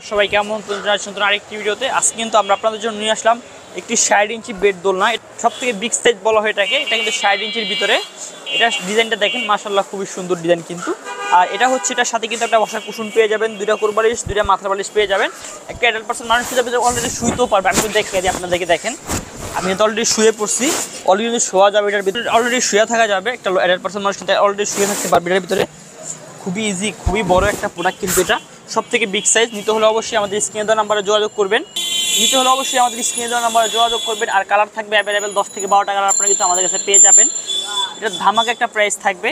সবাই কেমন নতুন আরেকটি ভিডিওতে আজকে কিন্তু আমরা আপনাদের জন্য নিয়ে আসলাম একটি 60 ইঞ্চি বেড দোলনা। সবথেকে বিগ সাইজ বলা হয় এটাকে। এটা কিন্তু 60 ইঞ্চির ভিতরে। এটা ডিজাইনটা দেখেন, মাশাআল্লাহ খুবই সুন্দর ডিজাইন কিন্তু। আর এটা হচ্ছে এটার সাথে কিন্তু একটা বসার কুশন পেয়ে যাবেন, দুইটা কোরবালিশ, দুইটা মাথার বালিশ পেয়ে যাবেন। একটা অ্যাডাল্ট পারসন মানুষ হিসেবে অলরেডি শুইতেও পারবে। আমি তো দেখিয়ে দিই আপনাদেরকে, দেখেন আমি তো অলরেডি শুয়ে পড়ছি। অলরেডি শোয়া যাবে এটার ভিতরে, অলরেডি শুয়ে থাকা যাবে। একটা অ্যাডাল্ট পারসন মানুষ কিন্তু অলরেডি শুয়ে থাকতে পারবে এটার ভিতরে। খুবই ইজি, খুবই বড় একটা প্রোডাক্ট কিন্তু এটা। সবথেকে বিগ সাইজ। নিতে হলে অবশ্যই আমাদের স্ক্রিনে দেওয়া নাম্বারে যোগাযোগ করবেন। আর কালার থাকবে অ্যাভেলেবেল 10 থেকে 12টা কালার আপনারা কিন্তু আমাদের কাছে পেয়ে যাবেন। এটা ধামাকা একটা প্রাইস থাকবে।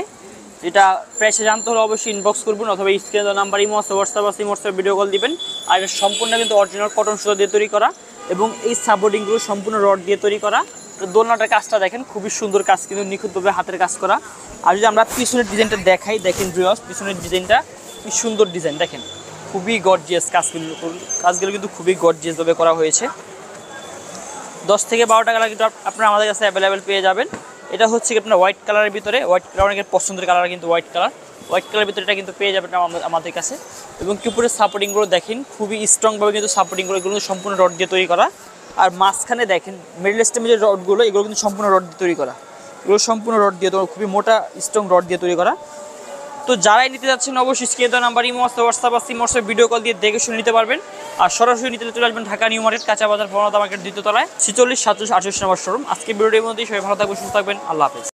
এটা প্রাইসে জানতে হলে অবশ্যই ইনবক্স করবেন অথবা স্ক্রিনে দেওয়া নাম্বার ইমো আছে, হোয়াটসঅ্যাপ ভিডিও কল দিবেন। আর এটা সম্পূর্ণ কিন্তু অরিজিনাল কটন সুতা দিয়ে তৈরি করা এবং এই সাপোর্টিংগুলো সম্পূর্ণ রড দিয়ে তৈরি করা। দোলনাটার কাজটা দেখেন, খুবই সুন্দর কাজ কিন্তু, নিখুঁতভাবে হাতের কাজ করা। আর যদি আমরা পিছনের ডিজাইনটা দেখাই, দেখেন ভিউয়ার্স, পিছনের ডিজাইনটা কি সুন্দর ডিজাইন দেখেন, খুবই গর্জিয়াস কাজগুলো কিন্তু খুবই গর্জিয়াসভাবে করা হয়েছে। 10 থেকে 12টা কালার কিন্তু আপনারা আমাদের কাছে অ্যাভেলেবেল পেয়ে যাবেন। এটা হচ্ছে কি আপনার হোয়াইট কালারের ভিতরে, হোয়াইট কালার অনেকের পছন্দের কালার কিন্তু হোয়াইট কালারের ভিতরে এটা কিন্তু পেয়ে যাবেন আমাদের কাছে। এবং কিপুরের সাপোর্টিংগুলো দেখেন, খুবই স্ট্রংভাবে কিন্তু সাপোর্টিংগুলো, এগুলো সম্পূর্ণ রড দিয়ে তৈরি করা। আর মাঝখানে দেখেন মিডল স্টেমের যে রডগুলো, এগুলো কিন্তু সম্পূর্ণ রড দিয়ে তৈরি করা। এগুলো সম্পূর্ণ রড দিয়ে তৈরি, খুবই মোটা স্ট্রং রড দিয়ে তৈরি করা। তো যারাই নিতে যাচ্ছেন অবশ্যই স্ক্রিনে দেওয়া নাম্বার ইমো আছে, হোয়াটসঅ্যাপ ভিডিও কল দিয়ে দেখে শুনে নিতে পারবেন। আর সরাসরি নিতে চলে আসবেন ঢাকা নিউ মার্কেট, কাঁচা বাজার, প্রণতা মার্কেট, দ্বিতীয় তলায় 46 47 68 নম্বর শোরুম। আজকে ভিডিওটির মধ্যেই সবাই ভালো থাকবেন, সুস্থ থাকবেন। আল্লাহ হাফেজ।